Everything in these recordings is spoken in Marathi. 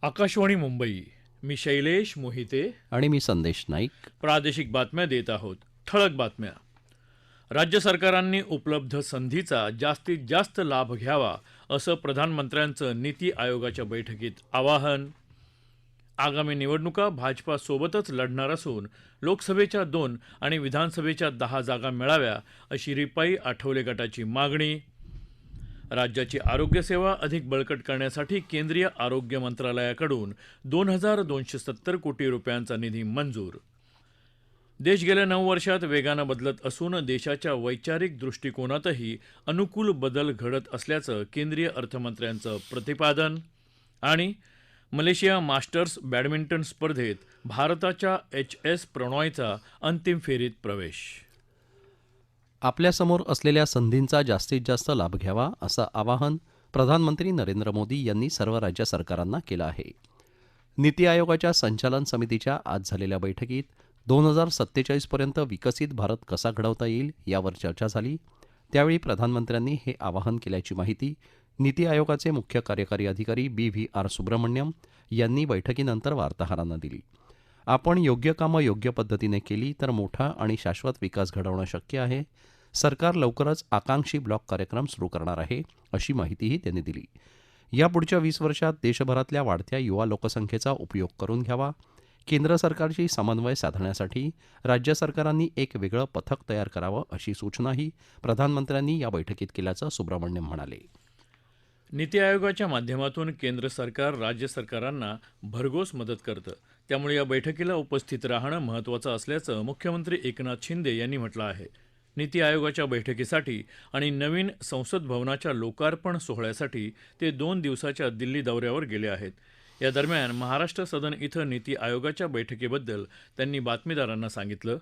आकाशवाणी मुंबई. मी शैलेश मोहिते. आणि मी संदेश नाईक. प्रादेशिक बातम्या देत आहोत. ठळक बातम्या. राज्य सरकारांनी उपलब्ध संधीचा जास्तीत जास्त लाभ घ्यावा असं प्रधानमंत्र्यांचं नीती आयोगाच्या बैठकीत आवाहन. आगामी निवडणुका भाजपा सोबतच लढणार असून लोकसभेच्या 2 आणि विधानसभेच्या 10 जागा मिळाव्या अशी रिपाई आठवले गटाची मागणी. राज्याची आरोग्यसेवा अधिक बळकट करण्यासाठी केंद्रीय आरोग्य मंत्रालयाकडून 2,270 कोटी रुपयांचा निधी मंजूर. देश गेल्या 9 वर्षात वेगानं बदलत असून देशाच्या वैचारिक दृष्टिकोनातही अनुकूल बदल घडत असल्याचं केंद्रीय अर्थमंत्र्यांचं प्रतिपादन. आणि मलेशिया मास्टर्स बॅडमिंटन स्पर्धेत भारताच्या एच प्रणॉयचा अंतिम फेरीत प्रवेश. आपल्यासमोर असलेल्या संधींचा जास्तीत जास्त लाभ घ्यावा असं आवाहन प्रधानमंत्री नरेंद्र मोदी यांनी सर्व राज्य सरकारांना केलं आहे. नीती आयोगाच्या संचालन समितीच्या आज झालेल्या बैठकीत 2047 पर्यंत विकसित भारत कसा घडवता येईल यावर चर्चा झाली. त्यावेळी प्रधानमंत्र्यांनी हे आवाहन केल्याची माहिती नीती आयोगाचे मुख्य कार्यकारी अधिकारी BVR सुब्रमण्यम यांनी बैठकीनंतर वार्ताहरांना दिली. आपण योग्य कामं योग्य पद्धतीने केली तर मोठा आणि शाश्वत विकास घडवणं शक्य आहे. सरकार लवकरच आकांक्षी ब्लॉक कार्यक्रम सुरू करणार आहे अशी माहितीही त्यांनी दिली. यापुढच्या 20 वर्षात देशभरातल्या वाढत्या युवा लोकसंख्येचा उपयोग करून घ्यावा. केंद्र सरकारशी समन्वय साधण्यासाठी राज्य सरकारांनी एक वेगळं पथक तयार करावं अशी सूचनाही प्रधानमंत्र्यांनी या बैठकीत केल्याचं सुब्रमण्यम म्हणाले. नीती आयोगाच्या माध्यमातून केंद्र सरकार राज्य सरकारांना भरघोस मदत करतं. त्यामुळे या बैठकीला उपस्थित राहणं महत्त्वाचं असल्याचं मुख्यमंत्री एकनाथ शिंदे यांनी म्हटलं आहे. नीती आयोगाच्या बैठकीसाठी आणि नवीन संसद भवनाच्या लोकार्पण सोहळ्यासाठी ते 2 दिवसाच्या दिल्ली दौऱ्यावर गेले आहेत. या दरम्यान महाराष्ट्र सदन इथं नीती आयोगाच्या बैठकीबद्दल त्यांनी बातमीदारांना सांगितलं.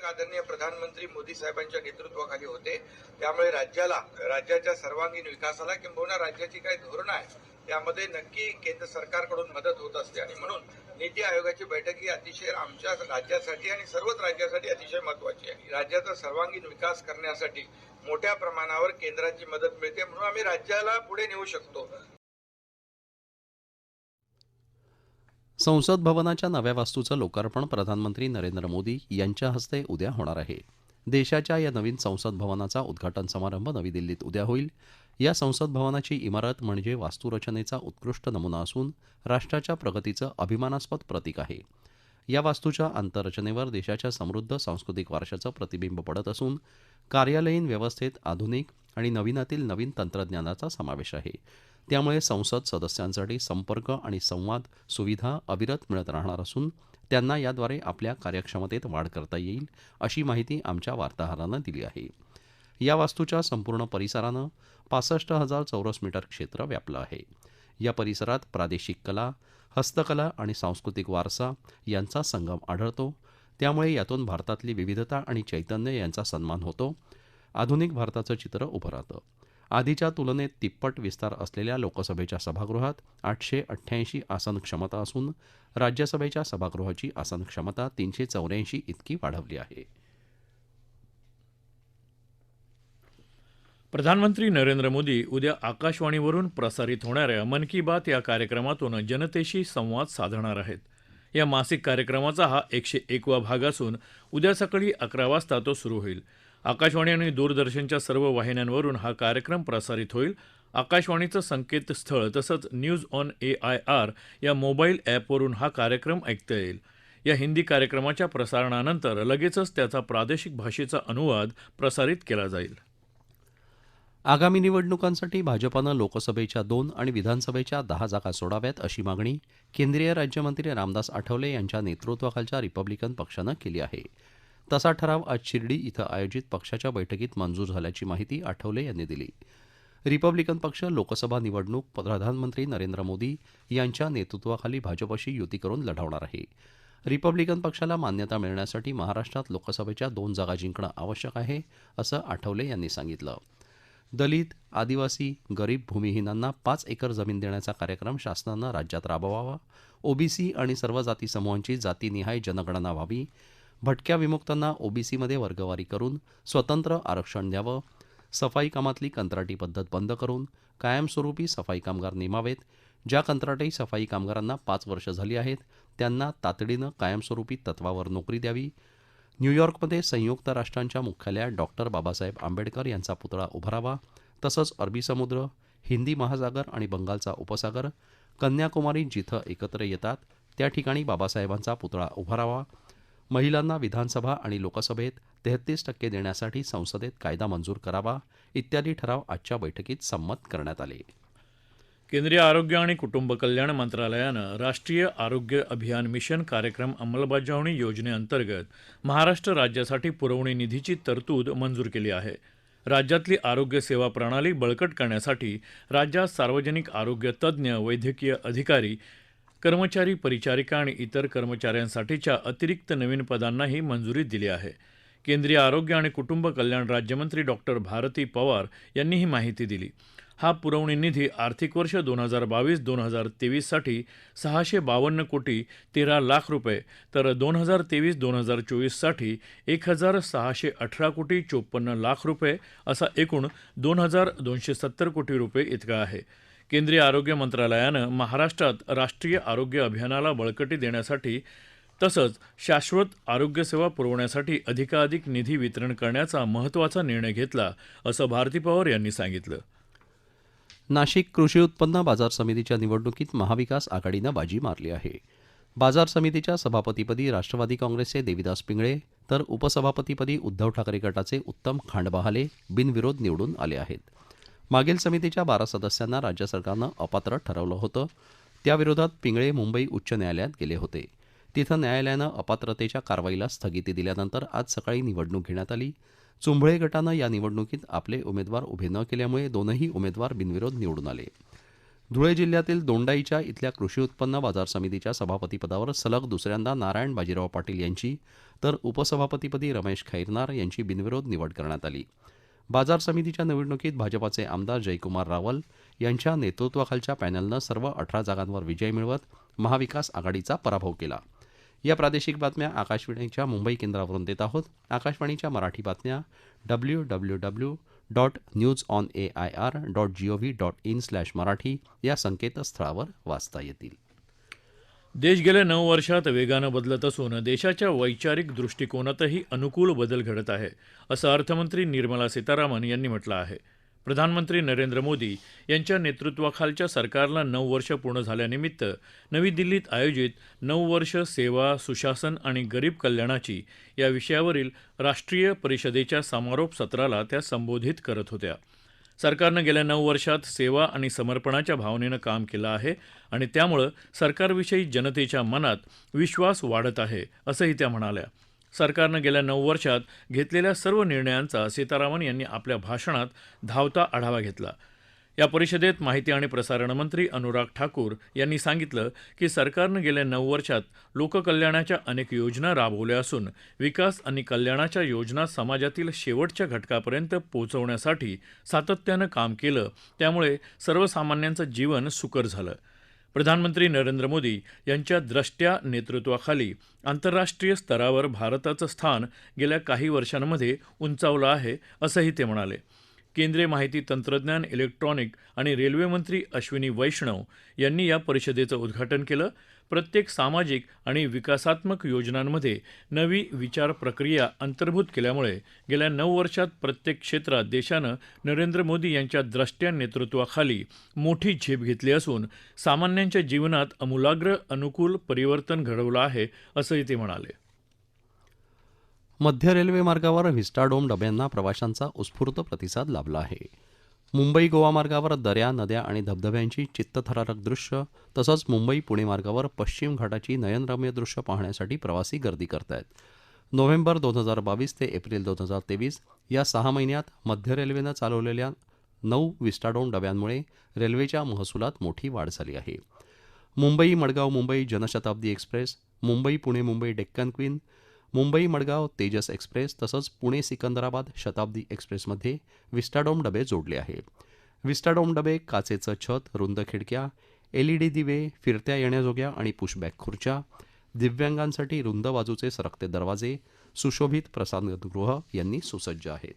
आदरणीय प्रधानमंत्री मोदी साहेबांच्या नेतृत्वाखाली होते. त्यामुळे राज्याच्या सर्वांगीण विकासाला किंबहुना राज्याची काही धोरणं आहेत त्यामध्ये नक्की केंद्र सरकारकडून मदत होत असते आणि म्हणून नीती आयोगाची बैठक ही अतिशय आमच्या राज्यासाठी आणि सर्वच राज्यासाठी अतिशय महत्वाची आहे. राज्याचा सर्वांगीण विकास करण्यासाठी मोठ्या प्रमाणावर केंद्राची मदत मिळते म्हणून आम्ही राज्याला पुढे नेऊ शकतो. संसद भवनाच्या नव्या वास्तूचं लोकार्पण प्रधानमंत्री नरेंद्र मोदी यांच्या हस्ते उद्या होणार आहे. देशाच्या या नवीन संसद भवनाचा उद्घाटन समारंभ नवी दिल्लीत उद्या होईल. या संसद भवनाची इमारत म्हणजे वास्तुरचनेचा उत्कृष्ट नमुना असून राष्ट्राच्या प्रगतीचं अभिमानास्पद प्रतीक आहे. या वास्तूच्या आंतररचनेवर देशाच्या समृद्ध सांस्कृतिक वारशाचं प्रतिबिंब पडत असून कार्यालयीन व्यवस्थेत आधुनिक आणि नवीनातील नवीन तंत्रज्ञानाचा समावेश आहे. त्यामुळे संसद सदस्यांसाठी संपर्क आणि संवाद सुविधा अविरत मिळत राहणार असून त्यांना याद्वारे आपल्या कार्यक्षमतेत वाढ करता येईल अशी माहिती आमच्या वार्ताहरानं दिली आहे. या वास्तूच्या संपूर्ण परिसरानं 65,000 चौरस मीटर क्षेत्र व्यापलं आहे. या परिसरात प्रादेशिक कला, हस्तकला आणि सांस्कृतिक वारसा यांचा संगम आढळतो. त्यामुळे यातून भारतातली विविधता आणि चैतन्य यांचा सन्मान होतो. आधुनिक भारताचं चित्र उभं राहतं. आधीच्या तुलनेत तिप्पट विस्तार असलेल्या लोकसभेच्या सभागृहात 888 आसन क्षमता असून राज्यसभेच्या सभागृहाची आसन क्षमता 384 इतकी वाढवली आहे. प्रधानमंत्री नरेंद्र मोदी उद्या आकाशवाणीवरून प्रसारित होणाऱ्या मन की बात या कार्यक्रमातून जनतेशी संवाद साधणार आहेत. या मासिक कार्यक्रमाचा हा 101वा भाग असून उद्या सकाळी 11 वाजता तो सुरू होईल. आकाशवाणी आणि दूरदर्शनच्या सर्व वाहिन्यांवरून हा कार्यक्रम प्रसारित होईल. आकाशवाणीचं संकेतस्थळ तसंच न्यूज ऑन AIR या मोबाईल ॲपवरून हा कार्यक्रम ऐकता येईल. या हिंदी कार्यक्रमाच्या प्रसारणानंतर लगेचच त्याचा प्रादेशिक भाषेचा अनुवाद प्रसारित केला जाईल. आगामी निवडणुकांसाठी भाजपानं लोकसभेच्या 2 आणि विधानसभेच्या 10 जागा सोडाव्यात अशी मागणी केंद्रीय राज्यमंत्री रामदास आठवले यांच्या नेतृत्वाखालच्या रिपब्लिकन पक्षानं केली आहे. तसा ठराव आज शिर्डी इथं आयोजित पक्षाच्या बैठकीत मंजूर झाल्याची माहिती आठवले यांनी दिली. रिपब्लिकन पक्ष लोकसभा निवडणूक प्रधानमंत्री नरेंद्र मोदी यांच्या नेतृत्वाखाली भाजपशी युती करून लढवणार आहे. रिपब्लिकन पक्षाला मान्यता मिळण्यासाठी महाराष्ट्रात लोकसभेच्या 2 जागा जिंकणं आवश्यक आहे असं आठवले यांनी सांगितलं. दलित, आदिवासी, गरीब भूमिहीनांना 5 एकर जमीन देण्याचा कार्यक्रम शासनानं राज्यात राबवावा. ओबीसी आणि सर्व जाती समूहांची जातीनिहाय जनगणना व्हावी. भटक्या विमुक्तांना ओबीसीमध्ये वर्गवारी करून स्वतंत्र आरक्षण द्यावं. सफाई कामातली कंत्राटी पद्धत बंद करून कायमस्वरूपी सफाई कामगार नेमावेत. ज्या कंत्राटी सफाई कामगारांना 5 वर्ष झाली आहेत त्यांना तातडीनं कायमस्वरूपी तत्वावर नोकरी द्यावी. न्यूयॉर्कमध्ये संयुक्त राष्ट्रांच्या मुख्यालयात डॉक्टर बाबासाहेब आंबेडकर यांचा पुतळा उभारावा. तसंच अरबी समुद्र, हिंदी महासागर आणि बंगालचा उपसागर, कन्याकुमारी जिथं एकत्र येतात त्या ठिकाणी बाबासाहेबांचा पुतळा उभारावा. महिलांना विधानसभा आणि लोकसभेत 33% देण्यासाठी संसदेत कायदा मंजूर करावा इत्यादी ठराव आजच्या बैठकीत संमत करण्यात आले. केंद्रीय आरोग्य आणि कुटुंब कल्याण मंत्रालयानं राष्ट्रीय आरोग्य अभियान मिशन कार्यक्रम अंमलबजावणी योजनेअंतर्गत महाराष्ट्र राज्यासाठी पुरवणी निधीची तरतूद मंजूर केली आहे. राज्यातली आरोग्य सेवा प्रणाली बळकट करण्यासाठी राज्यात सार्वजनिक आरोग्य तज्ज्ञ, वैद्यकीय अधिकारी, कर्मचारी, परिचारिका आणि इतर कर्मचाऱ्यांसाठीच्या अतिरिक्त नवीन पदांनाही मंजुरी दिली आहे. केंद्रीय आरोग्य आणि कुटुंब कल्याण राज्यमंत्री डॉक्टर भारती पवार यांनी ही माहिती दिली. हा पुरवणी निधी आर्थिक वर्ष 2022-2023 साठी 652 कोटी 13 लाख रुपये तर 2023-2024 साठी 1618 कोटी 54 लाख रुपये असा एकूण 2270 कोटी रुपये इतका आहे. केंद्रीय आरोग्य मंत्रालयानं महाराष्ट्रात राष्ट्रीय आरोग्य अभियानाला बळकटी देण्यासाठी तसंच शाश्वत आरोग्यसेवा पुरवण्यासाठी अधिकाधिक निधी वितरण करण्याचा महत्त्वाचा निर्णय घेतला असं भारती पवार यांनी सांगितलं. नाशिक कृषी उत्पन्न बाजार समितीच्या निवडणुकीत महाविकास आघाडीनं बाजी मारली आहे. बाजार समितीच्या सभापतीपदी राष्ट्रवादी काँग्रेसचे देविदास पिंगळे तर उपसभापतीपदी उद्धव ठाकरे गटाचे उत्तम खांडबहाले बिनविरोध निवडून आले आहेत. मागील समितीच्या 12 सदस्यांना राज्य सरकारनं अपात्र ठरवलं होतं. त्याविरोधात पिंगळे मुंबई उच्च न्यायालयात गेले होते. तिथं न्यायालयानं अपात्रतेच्या कारवाईला स्थगिती दिल्यानंतर आज सकाळी निवडणूक घेण्यात आली. चुंभळे गटानं या निवडणुकीत आपले उमेदवार उभे न केल्यामुळे दोनही उमेदवार बिनविरोध निवडून आले. धुळे जिल्ह्यातील दोंडाईच्या इथल्या कृषी उत्पन्न बाजार समितीच्या सभापतीपदावर सलग दुसऱ्यांदा नारायण बाजीराव पाटील यांची तर उपसभापतीपदी रमेश खैरनार यांची बिनविरोध निवड करण्यात आली. बाजार समितीच्या निवडणुकीत भाजपाचे आमदार जयकुमार रावल यांच्या नेतृत्वाखालच्या पॅनलनं सर्व 18 जागांवर विजय मिळवत महाविकास आघाडीचा पराभव केला. या प्रादेशिक बातम्या आकाशवाणीच्या मुंबई केंद्रावरून देत आहोत. आकाशवाणीच्या मराठी बातम्या www.newsonair.gov.in/marathi या संकेतस्थळावर वाचता येतील. देश गेल्या 9 वर्षात वेगानं बदलत असून देशाच्या वैचारिक दृष्टिकोनातही अनुकूल बदल घडत आहे असं अर्थमंत्री निर्मला सीतारामन यांनी म्हटलं आहे. प्रधानमंत्री नरेंद्र मोदी यांच्या नेतृत्वाखालच्या सरकारला 9 वर्ष पूर्ण झाल्यानिमित्त नवी दिल्लीत आयोजित 9 वर्ष सेवा, सुशासन आणि गरीब कल्याणाची या विषयावरील राष्ट्रीय परिषदेच्या समारोप सत्राला त्या संबोधित करत होत्या. सरकारनं गेल्या 9 वर्षात सेवा आणि समर्पणाच्या भावनेनं काम केलं आहे आणि त्यामुळं सरकारविषयी जनतेच्या मनात विश्वास वाढत आहे असंही त्या म्हणाल्या. सरकारनं गेल्या 9 वर्षात घेतलेल्या सर्व निर्णयांचा सीतारामन यांनी आपल्या भाषणात धावता आढावा घेतला. या परिषदेत माहिती आणि प्रसारण मंत्री अनुराग ठाकूर यांनी सांगितलं की सरकारनं गेल्या 9 वर्षात लोककल्याणाच्या अनेक योजना राबवल्या असून विकास आणि कल्याणाच्या योजना समाजातील शेवटच्या घटकापर्यंत पोहोचवण्यासाठी सातत्यानं काम केलं. त्यामुळे सर्वसामान्यांचं जीवन सुकर झालं. प्रधानमंत्री नरेंद्र मोदी यांच्या द्रष्ट्या नेतृत्वाखाली आंतरराष्ट्रीय स्तरावर भारताचं स्थान गेल्या काही वर्षांमध्ये उंचावलं आहे असंही ते म्हणाले. केंद्रीय माहिती तंत्रज्ञान, इलेक्ट्रॉनिक आणि रेल्वे मंत्री अश्विनी वैष्णव यांनी या परिषदेचं उद्घाटन केलं. प्रत्येक सामाजिक आणि विकासात्मक योजनांमध्ये नवी विचार प्रक्रिया अंतर्भूत केल्यामुळे गेल्या 9 वर्षात प्रत्येक क्षेत्रात देशानं नरेंद्र मोदी यांच्या द्रष्ट्या नेतृत्वाखाली मोठी झेप घेतली असून सामान्यांच्या जीवनात आमूलाग्र अनुकूल परिवर्तन घडवलं आहे असंही ते म्हणाले. मध्य रेल्वे मार्गावर व्हिस्टाडोम डब्यांना प्रवाशांचा उत्स्फूर्त प्रतिसाद लाभला आहे. मुंबई गोवा मार्गावर दऱ्या, नद्या आणि धबधब्यांची चित्तथरारक दृश्य तसंच मुंबई पुणे मार्गावर पश्चिम घाटाची नयनरम्य दृश्य पाहण्यासाठी प्रवासी गर्दी करत आहेत. नोव्हेंबर 2022 ते एप्रिल 2023 या 6 महिन्यात मध्य रेल्वेनं चालवलेल्या 9 व्हिस्टाडोम डब्यांमुळे रेल्वेच्या महसुलात मोठी वाढ झाली आहे. Mumbai Madgaon Mumbai Janshatabdi express, Mumbai Pune Mumbai Deccan queen, Mumbai Madgaon Tejas express तसंच पुणे सिकंदराबाद शताब्दी एक्सप्रेसमध्ये व्हिस्टाडोम डबे जोडले आहे. व्हिस्टाडोम डबे काचेचं छत, रुंद खिडक्या, LED दिवे, फिरत्या येण्याजोग्या आणि पुशबॅक खुर्च्या, दिव्यांगांसाठी रुंद बाजूचे सरकते दरवाजे, सुशोभित प्रसाधनगृह यांनी सुसज्ज आहेत.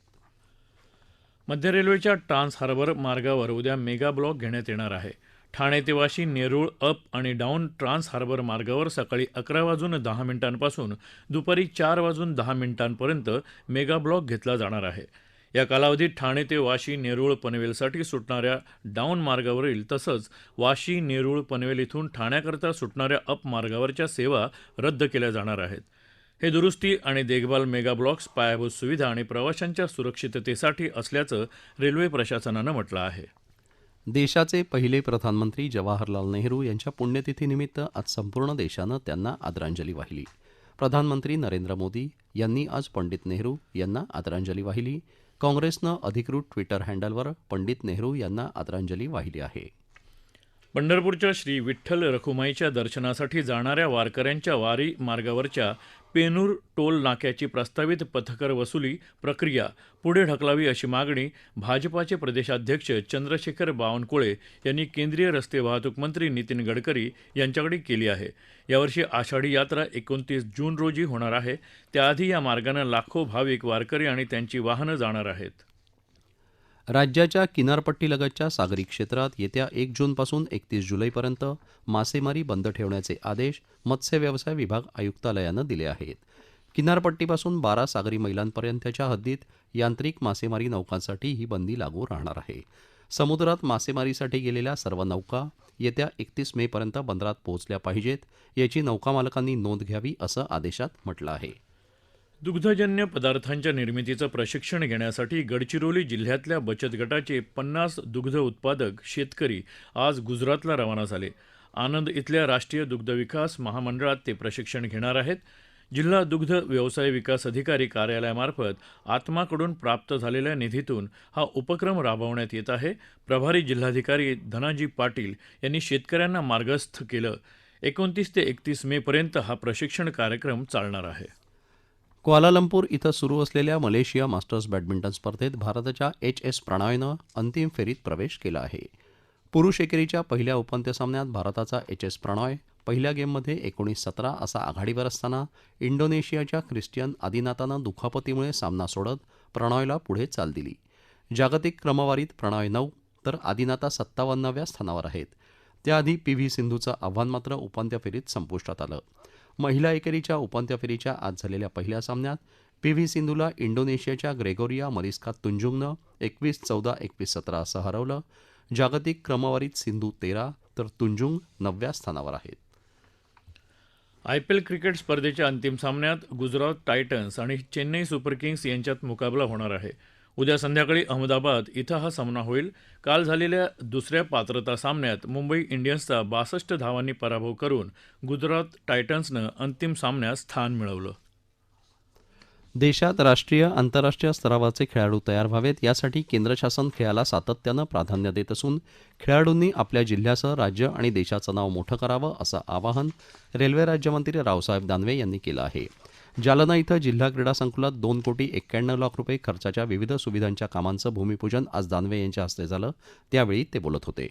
मध्य रेल्वेच्या ट्रान्स हार्बर मार्गावर उद्या मेगा ब्लॉक घेण्यात येणार आहे. ठाणे ते वाशी, नेरूळ अप आणि डाऊन ट्रान्स हार्बर मार्गावर सकाळी 11:10 पासून दुपारी 4:10 मेगा ब्लॉक घेतला जाणार आहे. या कालावधीत ठाणे ते वाशी, नेरूळ, पनवेलसाठी सुटणाऱ्या डाऊन मार्गावरील तसंच वाशी, नेरूळ, पनवेल इथून ठाण्याकरता सुटणाऱ्या अप मार्गावरच्या सेवा रद्द केल्या जाणार आहेत. हे दुरुस्ती आणि देखभाल मेगा ब्लॉक्स पायाभूत सुविधा आणि प्रवाशांच्या सुरक्षिततेसाठी असल्याचं रेल्वे प्रशासनानं म्हटलं आहे. देशाचे पहिले प्रधानमंत्री जवाहरलाल नेहरू यांच्या पुण्यतिथीनिमित्त आज संपूर्ण देशानं त्यांना आदरांजली वाहिली. प्रधानमंत्री नरेंद्र मोदी यांनी आज पंडित नेहरू यांना आदरांजली वाहिली. काँग्रेसनं अधिकृत ट्विटर हँडलवर पंडित नेहरू यांना आदरांजली वाहिली आहे. पंढरपूरच्या श्री विठ्ठल रखुमाईच्या दर्शनासाठी जाणाऱ्या वारकऱ्यांच्या वारी मार्गावरच्या पेनूर टोल नाक्याची प्रस्तावित पथकर वसुली प्रक्रिया पुढे ढकलावी अशी मागणी भाजपाचे प्रदेशाध्यक्ष चंद्रशेखर बावनकुळे यांनी केंद्रीय रस्ते वाहतूक मंत्री नितीन गडकरी यांच्याकडे केली आहे. यावर्षी आषाढी यात्रा 29 जून रोजी होणार आहे. त्याआधी या मार्गानं लाखो भाविक वारकरी आणि त्यांची वाहनं जाणार आहेत. राज्याच्या किनारपट्टीलगतच्या सागरी क्षेत्रात येत्या 1 जूनपासून 31 जुलैपर्यंत मासेमारी बंद ठेवण्याचे आदेश मत्स्य व्यवसाय विभाग आयुक्तालयानं दिले आहेत. किनारपट्टीपासून 12 सागरी मैलांपर्यंतच्या हद्दीत यांत्रिक मासेमारी नौकांसाठी ही बंदी लागू राहणार आहे. समुद्रात मासेमारीसाठी गेलेल्या सर्व नौका येत्या 31 मेपर्यंत बंदरात पोहोचल्या पाहिजेत याची नौकामालकांनी नोंद घ्यावी असं आदेशात म्हटलं आहे. दुग्धजन्य पदार्थांच्या निर्मितीचं प्रशिक्षण घेण्यासाठी गडचिरोली जिल्ह्यातल्या बचत गटाचे 50 दुग्ध उत्पादक शेतकरी आज गुजरातला रवाना झाले. आनंद इथल्या राष्ट्रीय दुग्ध विकास महामंडळात ते प्रशिक्षण घेणार आहेत. जिल्हा दुग्ध व्यवसाय विकास अधिकारी कार्यालयामार्फत आत्माकडून प्राप्त झालेल्या निधीतून हा उपक्रम राबवण्यात येत आहे. प्रभारी जिल्हाधिकारी धनाजी पाटील यांनी शेतकऱ्यांना मार्गस्थ केलं. 29 ते 31 मेपर्यंत हा प्रशिक्षण कार्यक्रम चालणार आहे. क्वालालंपूर इथं सुरू असलेल्या मलेशिया मास्टर्स बॅडमिंटन स्पर्धेत भारताच्या एच.एस. प्रणॉयनं अंतिम फेरीत प्रवेश केला आहे. पुरुष एकेरीच्या पहिल्या उपांत्य सामन्यात भारताचा एच.एस. प्रणॉय पहिल्या गेममध्ये 19-17 असा आघाडीवर असताना इंडोनेशियाच्या ख्रिस्टियन आदिनातानं दुखापतीमुळे सामना सोडत प्रणॉयला पुढे चाल दिली. जागतिक क्रमवारीत प्रणॉय 9 तर आदिनाता 57व्या स्थानावर आहेत. त्याआधी पी.व्ही. सिंधूचं आव्हान मात्र उपांत्य फेरीत संपुष्टात आलं. महिला एकेरीच्या उपांत्य फेरीच्या आज झालेल्या पहिल्या सामन्यात पी.व्ही. सिंधूला इंडोनेशियाच्या ग्रेगोरिया मरिस्का तुंजुंगनं 21-14, 21-17 असं हरवलं. जागतिक क्रमवारीत सिंधू 13 तर तुंजुंग 9व्या स्थानावर आहेत. IPL क्रिकेट स्पर्धेच्या अंतिम सामन्यात गुजरात टायटन्स आणि चेन्नई सुपर किंग्स यांच्यात मुकाबला होणार आहे. उद्या संध्याकाळी अहमदाबाद इथं हा सामना होईल. काल झालेल्या दुसऱ्या पात्रता सामन्यात मुंबई इंडियन्सचा 62 धावांनी पराभव करून गुजरात टायटन्सनं अंतिम सामन्यात स्थान मिळवलं. देशात राष्ट्रीय आंतरराष्ट्रीय स्तरावरचे खेळाडू तयार व्हावेत यासाठी केंद्र शासन खेळाला सातत्यानं प्राधान्य देत असून खेळाडूंनी आपल्या जिल्ह्यासह राज्य आणि देशाचं नाव मोठं करावं असं आवाहन रेल्वे राज्यमंत्री रावसाहेब दानवे यांनी केलं आहे. जालना इथं जिल्हा क्रीडा संकुलात 2,91,00,000 खर्चाच्या विविध सुविधांच्या कामांचं भूमिपूजन आज दानवे यांच्या हस्ते झालं. त्यावेळी ते बोलत होते.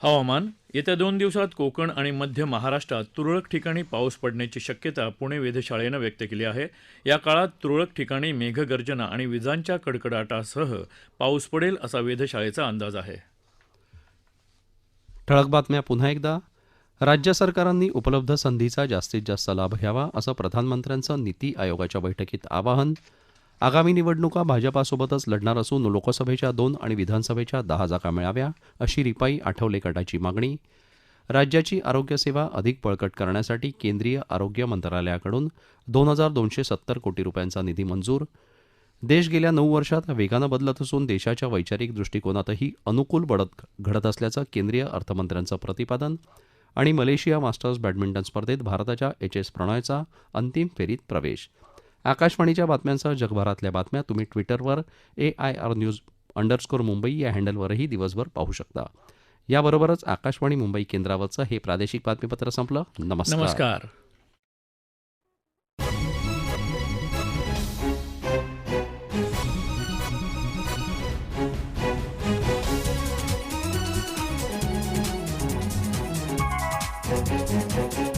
हवामान. येत्या 2 दिवसात कोकण आणि मध्य महाराष्ट्रात तुरळक ठिकाणी पाऊस पडण्याची शक्यता पुणे वेधशाळेनं व्यक्त केली आहे. या काळात तुरळक ठिकाणी मेघगर्जना आणि विजांच्या कडकडाटासह पाऊस पडेल असा वेधशाळेचा अंदाज आहे. ठळक बातम्या पुन्हा एकदा. राज्य सरकारांनी उपलब्ध संधीचा जास्तीत जास्त लाभ घ्यावा असं प्रधानमंत्र्यांचं नीती आयोगाच्या बैठकीत आवाहन. आगामी निवडणुका भाजपासोबतच लढणार असून लोकसभेच्या 2 आणि विधानसभेच्या 10 जागा मिळाव्या अशी रिपाई आठवले गटाची मागणी. राज्याची आरोग्यसेवा अधिक बळकट करण्यासाठी केंद्रीय आरोग्य मंत्रालयाकडून 2,270 कोटी रुपयांचा निधी मंजूर. देश गेल्या 9 वर्षात वेगानं बदलत असून देशाच्या वैचारिक दृष्टिकोनातही अनुकूल बदल घडत असल्याचं केंद्रीय अर्थमंत्र्यांचं प्रतिपादन. आणि मलेशिया मास्टर्स बॅडमिंटन स्पर्धेत भारताच्या एच.एस. प्रणॉयचा अंतिम फेरीत प्रवेश. आकाशवाणीच्या बातम्यांसह जगभरातल्या बातम्या तुम्ही ट्विटरवर AIRnews_मुंबई या हँडलवरही दिवसभर पाहू शकता. याबरोबरच आकाशवाणी मुंबई केंद्रावरचं हे प्रादेशिक बातमीपत्र संपलं. नमस्कार. Thank you.